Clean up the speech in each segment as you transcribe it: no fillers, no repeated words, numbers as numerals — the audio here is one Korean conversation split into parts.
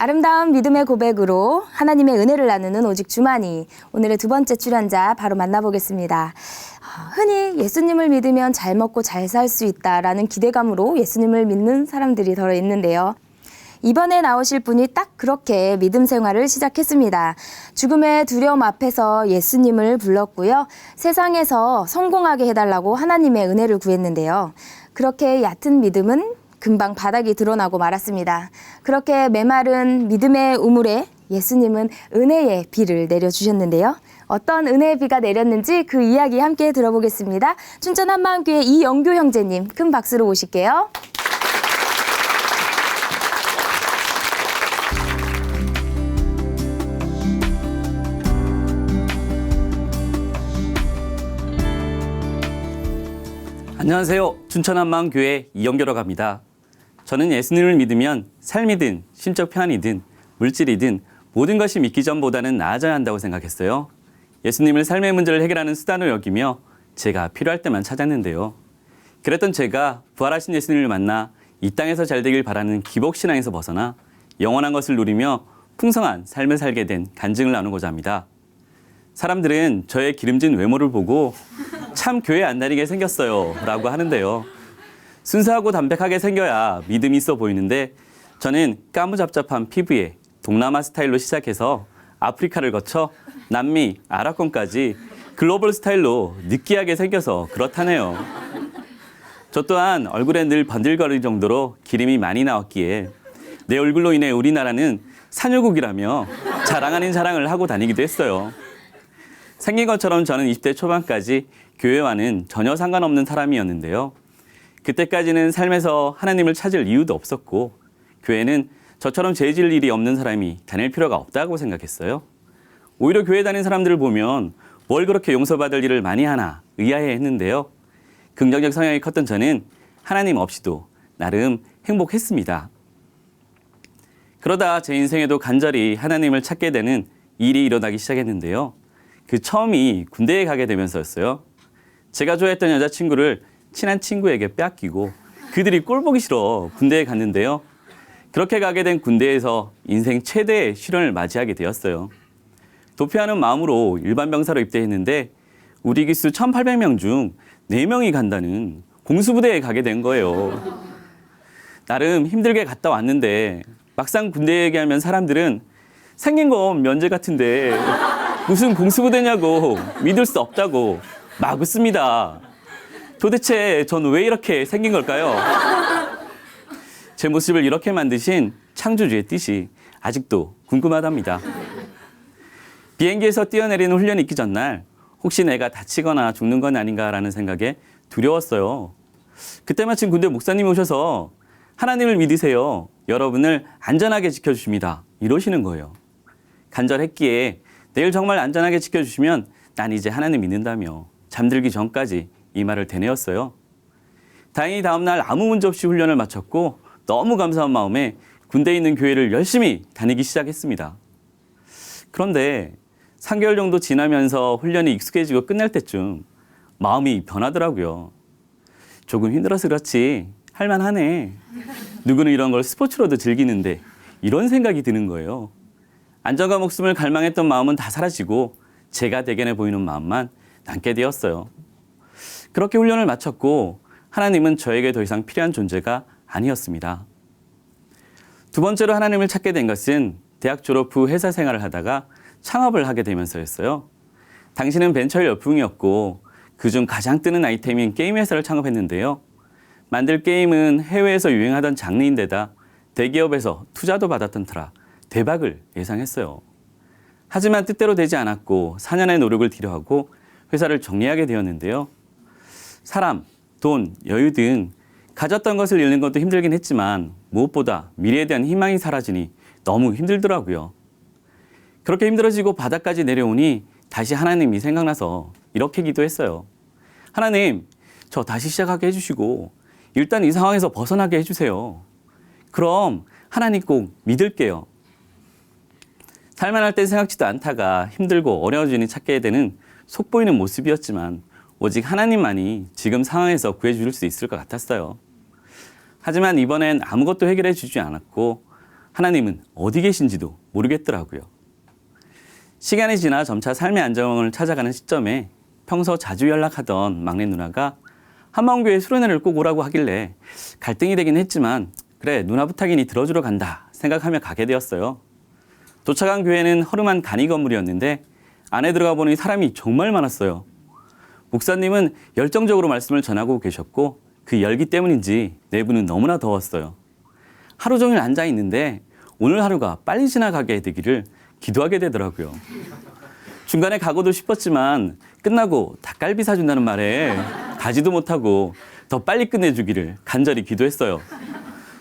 아름다운 믿음의 고백으로 하나님의 은혜를 나누는 오직 주만이 오늘의 두 번째 출연자 바로 만나보겠습니다. 흔히 예수님을 믿으면 잘 먹고 잘 살 수 있다라는 기대감으로 예수님을 믿는 사람들이 더 있는데요. 이번에 나오실 분이 딱 그렇게 믿음 생활을 시작했습니다. 죽음의 두려움 앞에서 예수님을 불렀고요. 세상에서 성공하게 해달라고 하나님의 은혜를 구했는데요. 그렇게 얕은 믿음은 금방 바닥이 드러나고 말았습니다. 그렇게 메마른 믿음의 우물에 예수님은 은혜의 비를 내려주셨는데요. 어떤 은혜의 비가 내렸는지 그 이야기 함께 들어보겠습니다. 춘천 한마음교회 이영규 형제님, 큰 박수로 모실게요. 안녕하세요. 춘천 한마음교회 이영규라고 합니다. 저는 예수님을 믿으면 삶이든 심적 평안이든 물질이든 모든 것이 믿기 전보다는 나아져야 한다고 생각했어요. 예수님을 삶의 문제를 해결하는 수단으로 여기며 제가 필요할 때만 찾았는데요. 그랬던 제가 부활하신 예수님을 만나 이 땅에서 잘 되길 바라는 기복신앙에서 벗어나 영원한 것을 누리며 풍성한 삶을 살게 된 간증을 나누고자 합니다. 사람들은 저의 기름진 외모를 보고 참 교회 안 다니게 생겼어요 라고 하는데요. 순수하고 담백하게 생겨야 믿음이 있어 보이는데 저는 까무잡잡한 피부에 동남아 스타일로 시작해서 아프리카를 거쳐 남미, 아랍권까지 글로벌 스타일로 느끼하게 생겨서 그렇다네요. 저 또한 얼굴에 늘 번들거릴 정도로 기름이 많이 나왔기에 내 얼굴로 인해 우리나라는 산유국이라며 자랑 아닌 자랑을 하고 다니기도 했어요. 생긴 것처럼 저는 20대 초반까지 교회와는 전혀 상관없는 사람이었는데요. 그때까지는 삶에서 하나님을 찾을 이유도 없었고 교회는 저처럼 죄질 일이 없는 사람이 다닐 필요가 없다고 생각했어요. 오히려 교회 다닌 사람들을 보면 뭘 그렇게 용서받을 일을 많이 하나 의아해했는데요. 긍정적 성향이 컸던 저는 하나님 없이도 나름 행복했습니다. 그러다 제 인생에도 간절히 하나님을 찾게 되는 일이 일어나기 시작했는데요. 그 처음이 군대에 가게 되면서였어요. 제가 좋아했던 여자친구를 친한 친구에게 뺏기고 그들이 꼴 보기 싫어 군대에 갔는데요. 그렇게 가게 된 군대에서 인생 최대의 시련을 맞이하게 되었어요. 도피하는 마음으로 일반 병사로 입대했는데 우리 기수 1,800명 중 4명이 간다는 공수부대에 가게 된 거예요. 나름 힘들게 갔다 왔는데 막상 군대 얘기하면 사람들은 생긴 건 면제 같은데 무슨 공수부대냐고 믿을 수 없다고 막 웃습니다. 도대체 전 왜 이렇게 생긴 걸까요? 제 모습을 이렇게 만드신 창조주의 뜻이 아직도 궁금하답니다. 비행기에서 뛰어내리는 훈련이 있기 전날 혹시 내가 다치거나 죽는 건 아닌가라는 생각에 두려웠어요. 그때 마침 군대 목사님이 오셔서 하나님을 믿으세요. 여러분을 안전하게 지켜주십니다. 이러시는 거예요. 간절했기에 내일 정말 안전하게 지켜주시면 난 이제 하나님 믿는다며 잠들기 전까지 이 말을 되뇌었어요. 다행히 다음날 아무 문제 없이 훈련을 마쳤고 너무 감사한 마음에 군대에 있는 교회를 열심히 다니기 시작했습니다. 그런데 3개월 정도 지나면서 훈련이 익숙해지고 끝날 때쯤 마음이 변하더라고요. 조금 힘들어서 그렇지 할만하네. 누구는 이런 걸 스포츠로도 즐기는데 이런 생각이 드는 거예요. 안전과 목숨을 갈망했던 마음은 다 사라지고 제가 대견해 보이는 마음만 남게 되었어요. 그렇게 훈련을 마쳤고 하나님은 저에게 더 이상 필요한 존재가 아니었습니다. 두 번째로 하나님을 찾게 된 것은 대학 졸업 후 회사 생활을 하다가 창업을 하게 되면서였어요. 당시는 벤처 열풍이었고 그중 가장 뜨는 아이템인 게임 회사를 창업했는데요. 만들 게임은 해외에서 유행하던 장르인데다 대기업에서 투자도 받았던 터라 대박을 예상했어요. 하지만 뜻대로 되지 않았고 4년의 노력을 필요하고 회사를 정리하게 되었는데요. 사람, 돈, 여유 등 가졌던 것을 잃는 것도 힘들긴 했지만 무엇보다 미래에 대한 희망이 사라지니 너무 힘들더라고요. 그렇게 힘들어지고 바닥까지 내려오니 다시 하나님이 생각나서 이렇게 기도했어요. 하나님, 저 다시 시작하게 해주시고 일단 이 상황에서 벗어나게 해주세요. 그럼 하나님 꼭 믿을게요. 살만할 때 생각지도 않다가 힘들고 어려워지니 찾게 되는 속보이는 모습이었지만 오직 하나님만이 지금 상황에서 구해줄 수 있을 것 같았어요. 하지만 이번엔 아무것도 해결해 주지 않았고 하나님은 어디 계신지도 모르겠더라고요. 시간이 지나 점차 삶의 안정을 찾아가는 시점에 평소 자주 연락하던 막내 누나가 한마음교회 수련회를 꼭 오라고 하길래 갈등이 되긴 했지만 그래 누나 부탁이니 들어주러 간다 생각하며 가게 되었어요. 도착한 교회는 허름한 간이 건물이었는데 안에 들어가 보니 사람이 정말 많았어요. 목사님은 열정적으로 말씀을 전하고 계셨고 그 열기 때문인지 내부는 너무나 더웠어요. 하루 종일 앉아 있는데 오늘 하루가 빨리 지나가게 되기를 기도하게 되더라고요. 중간에 가고도 싶었지만 끝나고 닭갈비 사준다는 말에 가지도 못하고 더 빨리 끝내주기를 간절히 기도했어요.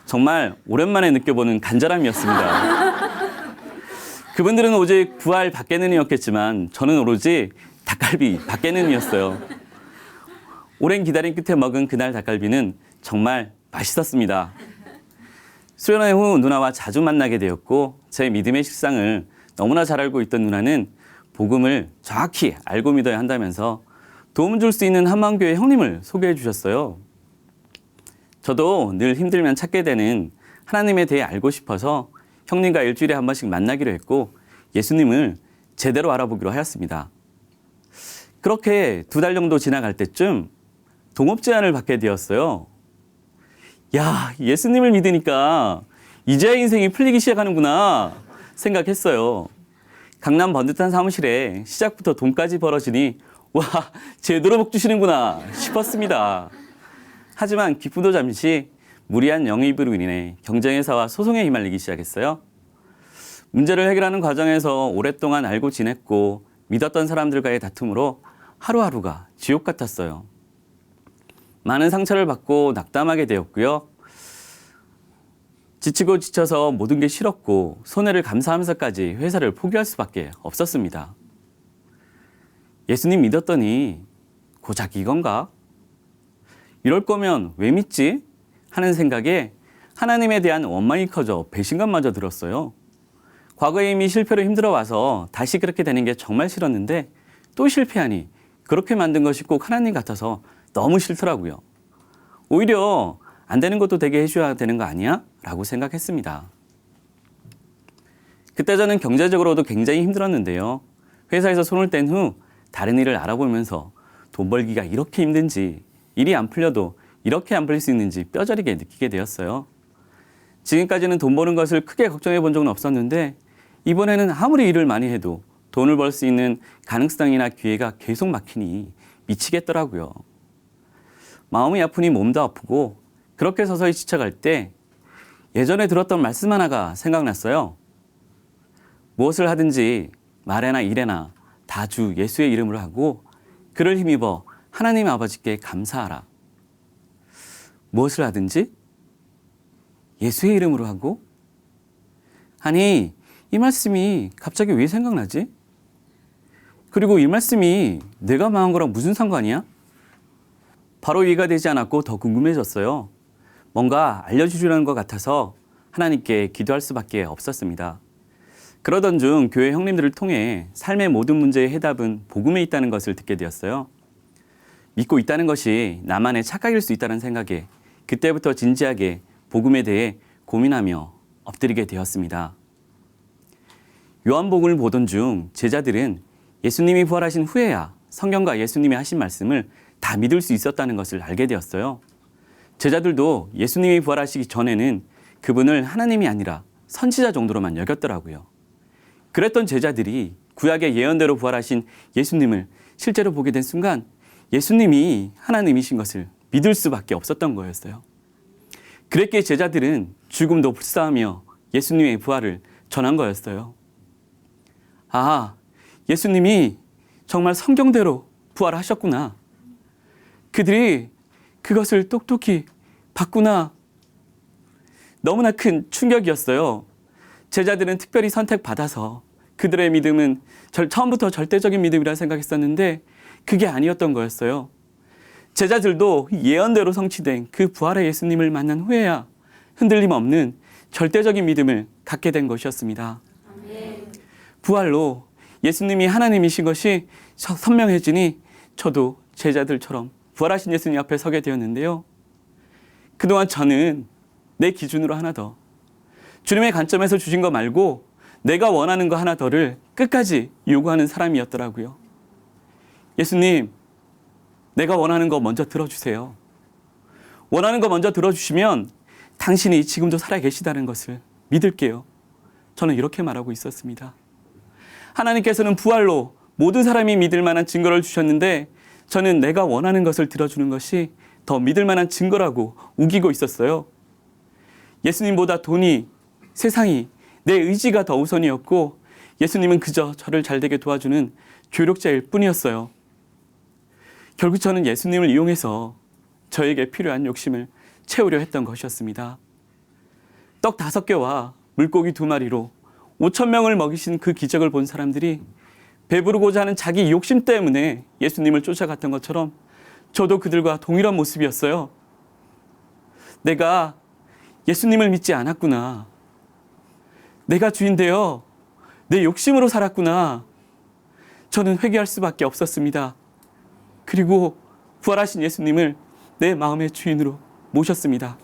정말 오랜만에 느껴보는 간절함이었습니다. 그분들은 오직 부활 밖에는이었겠지만 저는 오로지 닭갈비 밖에는이었어요. 오랜 기다림 끝에 먹은 그날 닭갈비는 정말 맛있었습니다. 수련회 후 누나와 자주 만나게 되었고 제 믿음의 식상을 너무나 잘 알고 있던 누나는 복음을 정확히 알고 믿어야 한다면서 도움 줄 수 있는 한마음교회 형님을 소개해 주셨어요. 저도 늘 힘들면 찾게 되는 하나님에 대해 알고 싶어서 형님과 일주일에 한 번씩 만나기로 했고 예수님을 제대로 알아보기로 하였습니다. 그렇게 2달 정도 지나갈 때쯤 동업 제안을 받게 되었어요. 야, 예수님을 믿으니까 이제야 인생이 풀리기 시작하는구나 생각했어요. 강남 번듯한 사무실에 시작부터 돈까지 벌어지니 와, 제대로 복 주시는구나 싶었습니다. 하지만 기쁨도 잠시 무리한 영입으로 인해 경쟁회사와 소송에 휘말리기 시작했어요. 문제를 해결하는 과정에서 오랫동안 알고 지냈고 믿었던 사람들과의 다툼으로 하루하루가 지옥 같았어요. 많은 상처를 받고 낙담하게 되었고요. 지치고 지쳐서 모든 게 싫었고 손해를 감사하면서까지 회사를 포기할 수밖에 없었습니다. 예수님 믿었더니 고작 이건가? 이럴 거면 왜 믿지? 하는 생각에 하나님에 대한 원망이 커져 배신감마저 들었어요. 과거에 이미 실패로 힘들어와서 다시 그렇게 되는 게 정말 싫었는데 또 실패하니 그렇게 만든 것이 꼭 하나님 같아서 너무 싫더라고요. 오히려 안 되는 것도 되게 해줘야 되는 거 아니야? 라고 생각했습니다. 그때 저는 경제적으로도 굉장히 힘들었는데요. 회사에서 손을 뗀 후 다른 일을 알아보면서 돈 벌기가 이렇게 힘든지 일이 안 풀려도 이렇게 안 풀릴 수 있는지 뼈저리게 느끼게 되었어요. 지금까지는 돈 버는 것을 크게 걱정해 본 적은 없었는데 이번에는 아무리 일을 많이 해도 돈을 벌 수 있는 가능성이나 기회가 계속 막히니 미치겠더라고요. 마음이 아프니 몸도 아프고 그렇게 서서히 지쳐갈 때 예전에 들었던 말씀 하나가 생각났어요. 무엇을 하든지 말에나 일에나 다 주 예수의 이름으로 하고 그를 힘입어 하나님 아버지께 감사하라. 무엇을 하든지 예수의 이름으로 하고? 아니, 이 말씀이 갑자기 왜 생각나지? 그리고 이 말씀이 내가 망한 거랑 무슨 상관이야? 바로 이해가 되지 않았고 더 궁금해졌어요. 뭔가 알려주시려는 것 같아서 하나님께 기도할 수밖에 없었습니다. 그러던 중 교회 형님들을 통해 삶의 모든 문제의 해답은 복음에 있다는 것을 듣게 되었어요. 믿고 있다는 것이 나만의 착각일 수 있다는 생각에 그때부터 진지하게 복음에 대해 고민하며 엎드리게 되었습니다. 요한복음을 보던 중 제자들은 예수님이 부활하신 후에야 성경과 예수님이 하신 말씀을 다 믿을 수 있었다는 것을 알게 되었어요. 제자들도 예수님이 부활하시기 전에는 그분을 하나님이 아니라 선지자 정도로만 여겼더라고요. 그랬던 제자들이 구약의 예언대로 부활하신 예수님을 실제로 보게 된 순간 예수님이 하나님이신 것을 믿을 수밖에 없었던 거였어요. 그랬기에 제자들은 죽음도 불사하며 예수님의 부활을 전한 거였어요. 아, 예수님이 정말 성경대로 부활하셨구나. 그들이 그것을 똑똑히 봤구나. 너무나 큰 충격이었어요. 제자들은 특별히 선택받아서 그들의 믿음은 처음부터 절대적인 믿음이라 생각했었는데 그게 아니었던 거였어요. 제자들도 예언대로 성취된 그 부활의 예수님을 만난 후에야 흔들림 없는 절대적인 믿음을 갖게 된 것이었습니다. 부활로 예수님이 하나님이신 것이 선명해지니 저도 제자들처럼 부활하신 예수님 앞에 서게 되었는데요. 그동안 저는 내 기준으로 하나 더 주님의 관점에서 주신 거 말고 내가 원하는 거 하나 더를 끝까지 요구하는 사람이었더라고요. 예수님, 내가 원하는 거 먼저 들어주세요. 원하는 거 먼저 들어주시면 당신이 지금도 살아계시다는 것을 믿을게요. 저는 이렇게 말하고 있었습니다. 하나님께서는 부활로 모든 사람이 믿을 만한 증거를 주셨는데 저는 내가 원하는 것을 들어주는 것이 더 믿을 만한 증거라고 우기고 있었어요. 예수님보다 돈이, 세상이, 내 의지가 더 우선이었고 예수님은 그저 저를 잘되게 도와주는 조력자일 뿐이었어요. 결국 저는 예수님을 이용해서 저에게 필요한 욕심을 채우려 했던 것이었습니다. 떡 5개와 물고기 2마리로 5,000명을 먹이신 그 기적을 본 사람들이 배부르고자 하는 자기 욕심 때문에 예수님을 쫓아갔던 것처럼 저도 그들과 동일한 모습이었어요. 내가 예수님을 믿지 않았구나. 내가 주인되어 내 욕심으로 살았구나. 저는 회개할 수밖에 없었습니다. 그리고 부활하신 예수님을 내 마음의 주인으로 모셨습니다.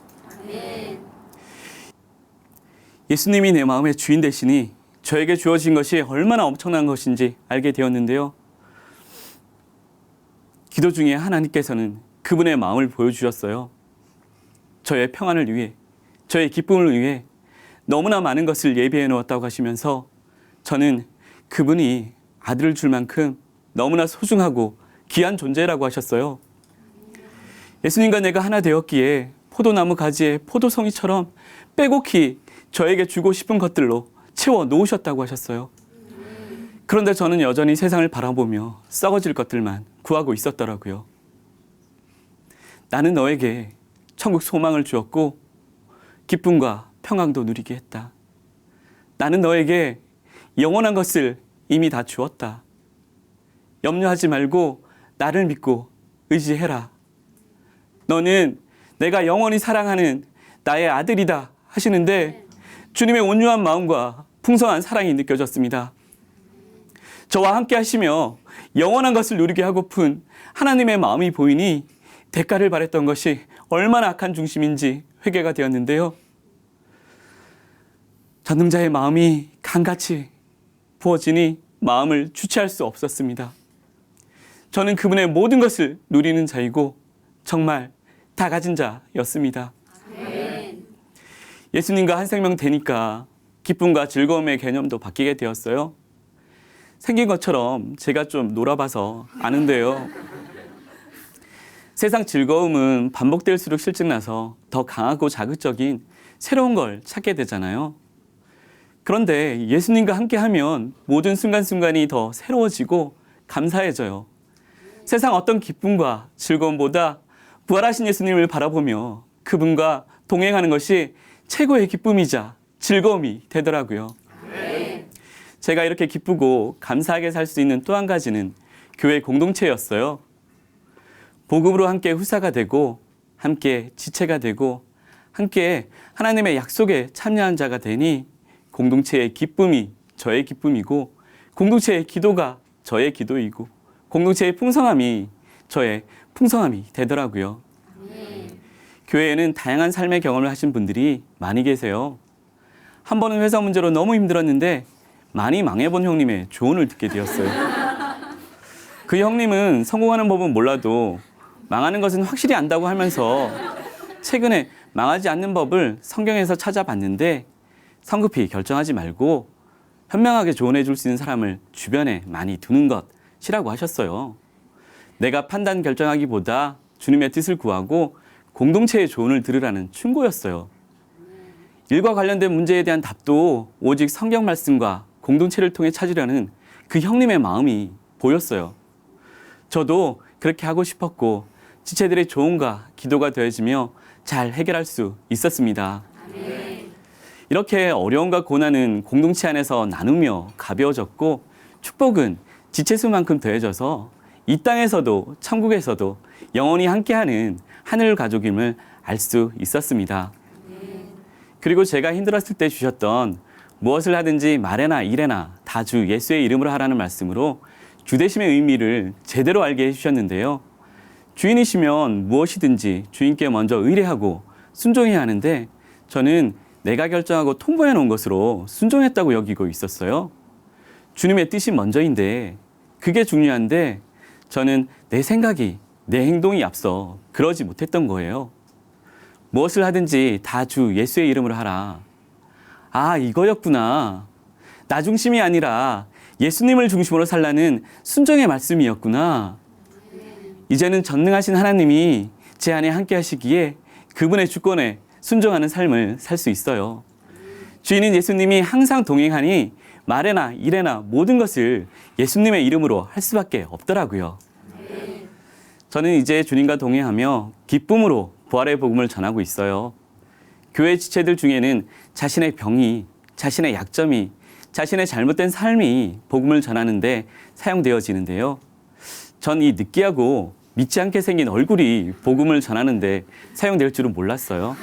예수님이 내 마음의 주인 되시니 저에게 주어진 것이 얼마나 엄청난 것인지 알게 되었는데요. 기도 중에 하나님께서는 그분의 마음을 보여주셨어요. 저의 평안을 위해, 저의 기쁨을 위해 너무나 많은 것을 예비해 놓았다고 하시면서 저는 그분이 아들을 줄 만큼 너무나 소중하고 귀한 존재라고 하셨어요. 예수님과 내가 하나 되었기에 포도나무 가지에 포도송이처럼 빼곡히 저에게 주고 싶은 것들로 채워 놓으셨다고 하셨어요. 그런데 저는 여전히 세상을 바라보며 썩어질 것들만 구하고 있었더라고요. 나는 너에게 천국 소망을 주었고 기쁨과 평강도 누리게 했다. 나는 너에게 영원한 것을 이미 다 주었다. 염려하지 말고 나를 믿고 의지해라. 너는 내가 영원히 사랑하는 나의 아들이다 하시는데 주님의 온유한 마음과 풍성한 사랑이 느껴졌습니다. 저와 함께 하시며 영원한 것을 누리게 하고픈 하나님의 마음이 보이니 대가를 바랬던 것이 얼마나 악한 중심인지 회개가 되었는데요. 전능자의 마음이 강같이 부어지니 마음을 주체할 수 없었습니다. 저는 그분의 모든 것을 누리는 자이고 정말 다 가진 자였습니다. 예수님과 한 생명 되니까 기쁨과 즐거움의 개념도 바뀌게 되었어요. 생긴 것처럼 제가 좀 놀아봐서 아는데요. 세상 즐거움은 반복될수록 실증나서 더 강하고 자극적인 새로운 걸 찾게 되잖아요. 그런데 예수님과 함께하면 모든 순간순간이 더 새로워지고 감사해져요. 세상 어떤 기쁨과 즐거움보다 부활하신 예수님을 바라보며 그분과 동행하는 것이 최고의 기쁨이자 즐거움이 되더라고요. 제가 이렇게 기쁘고 감사하게 살 수 있는 또 한 가지는 교회 공동체였어요. 복음으로 함께 후사가 되고 함께 지체가 되고 함께 하나님의 약속에 참여한 자가 되니 공동체의 기쁨이 저의 기쁨이고 공동체의 기도가 저의 기도이고 공동체의 풍성함이 저의 풍성함이 되더라고요. 교회에는 다양한 삶의 경험을 하신 분들이 많이 계세요. 한 번은 회사 문제로 너무 힘들었는데 많이 망해본 형님의 조언을 듣게 되었어요. 그 형님은 성공하는 법은 몰라도 망하는 것은 확실히 안다고 하면서 최근에 망하지 않는 법을 성경에서 찾아봤는데 성급히 결정하지 말고 현명하게 조언해 줄 수 있는 사람을 주변에 많이 두는 것이라고 하셨어요. 내가 판단 결정하기보다 주님의 뜻을 구하고 공동체의 조언을 들으라는 충고였어요. 일과 관련된 문제에 대한 답도 오직 성경 말씀과 공동체를 통해 찾으려는 그 형님의 마음이 보였어요. 저도 그렇게 하고 싶었고 지체들의 조언과 기도가 더해지며 잘 해결할 수 있었습니다. 이렇게 어려움과 고난은 공동체 안에서 나누며 가벼워졌고 축복은 지체수만큼 더해져서 이 땅에서도 천국에서도 영원히 함께하는 하늘 가족임을 알 수 있었습니다. 그리고 제가 힘들었을 때 주셨던 무엇을 하든지 말에나 일에나 다 주 예수의 이름으로 하라는 말씀으로 주대심의 의미를 제대로 알게 해주셨는데요. 주인이시면 무엇이든지 주인께 먼저 의뢰하고 순종해야 하는데 저는 내가 결정하고 통보해 놓은 것으로 순종했다고 여기고 있었어요. 주님의 뜻이 먼저인데 그게 중요한데 저는 내 생각이, 내 행동이 앞서 그러지 못했던 거예요. 무엇을 하든지 다 주 예수의 이름으로 하라. 아, 이거였구나. 나 중심이 아니라 예수님을 중심으로 살라는 순종의 말씀이었구나. 이제는 전능하신 하나님이 제 안에 함께 하시기에 그분의 주권에 순종하는 삶을 살 수 있어요. 주인인 예수님이 항상 동행하니 말에나 일에나 모든 것을 예수님의 이름으로 할 수밖에 없더라고요. 저는 이제 주님과 동행하며 기쁨으로 부활의 복음을 전하고 있어요. 교회 지체들 중에는 자신의 병이, 자신의 약점이, 자신의 잘못된 삶이 복음을 전하는데 사용되어지는데요. 전 이 느끼하고 믿지 않게 생긴 얼굴이 복음을 전하는데 사용될 줄은 몰랐어요.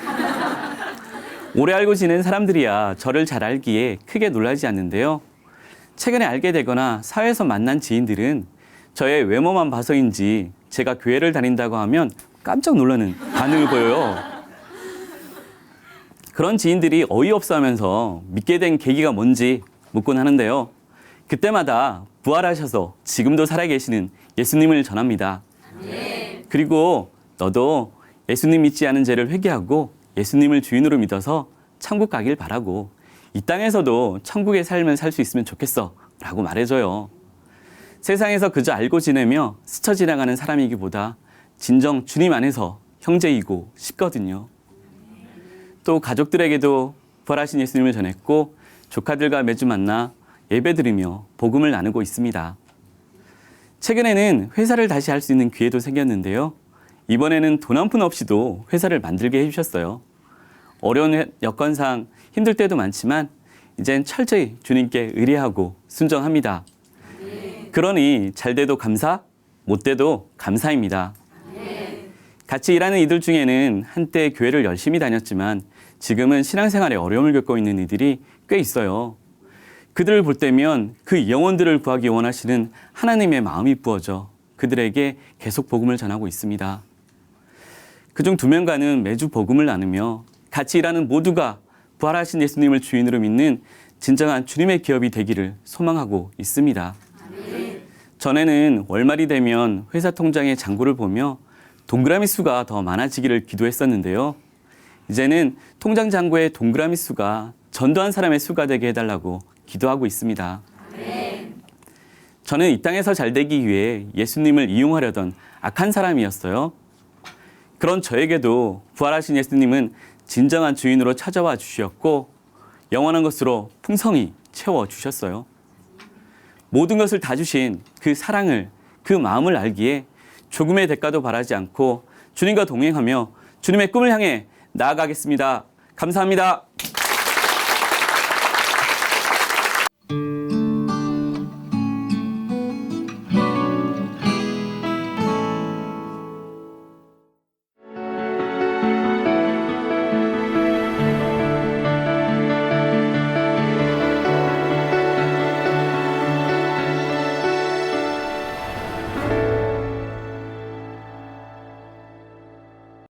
오래 알고 지낸 사람들이야 저를 잘 알기에 크게 놀라지 않는데요. 최근에 알게 되거나 사회에서 만난 지인들은 저의 외모만 봐서인지 제가 교회를 다닌다고 하면 깜짝 놀라는 반응을 보여요. 그런 지인들이 어이없어 하면서 믿게 된 계기가 뭔지 묻곤 하는데요. 그때마다 부활하셔서 지금도 살아계시는 예수님을 전합니다. 그리고 너도 예수님 믿지 않은 죄를 회개하고 예수님을 주인으로 믿어서 천국 가길 바라고 이 땅에서도 천국의 삶을 살 수 있으면 좋겠어 라고 말해줘요. 세상에서 그저 알고 지내며 스쳐 지나가는 사람이기보다 진정 주님 안에서 형제이고 싶거든요. 또 가족들에게도 부활하신 예수님을 전했고 조카들과 매주 만나 예배드리며 복음을 나누고 있습니다. 최근에는 회사를 다시 할 수 있는 기회도 생겼는데요. 이번에는 돈 한 푼 없이도 회사를 만들게 해주셨어요. 어려운 여건상 힘들 때도 많지만 이젠 철저히 주님께 의뢰하고 순종합니다. 그러니 잘 돼도 감사, 못 돼도 감사입니다. 같이 일하는 이들 중에는 한때 교회를 열심히 다녔지만 지금은 신앙생활에 어려움을 겪고 있는 이들이 꽤 있어요. 그들을 볼 때면 그 영혼들을 구하기 원하시는 하나님의 마음이 부어져 그들에게 계속 복음을 전하고 있습니다. 그중 2명과는 매주 복음을 나누며 같이 일하는 모두가 부활하신 예수님을 주인으로 믿는 진정한 주님의 기업이 되기를 소망하고 있습니다. 전에는 월말이 되면 회사 통장의 잔고를 보며 동그라미 수가 더 많아지기를 기도했었는데요. 이제는 통장 잔고의 동그라미 수가 전도한 사람의 수가 되게 해달라고 기도하고 있습니다. 저는 이 땅에서 잘 되기 위해 예수님을 이용하려던 악한 사람이었어요. 그런 저에게도 부활하신 예수님은 진정한 주인으로 찾아와 주셨고 영원한 것으로 풍성히 채워주셨어요. 모든 것을 다 주신 그 사랑을, 그 마음을 알기에 조금의 대가도 바라지 않고 주님과 동행하며 주님의 꿈을 향해 나아가겠습니다. 감사합니다.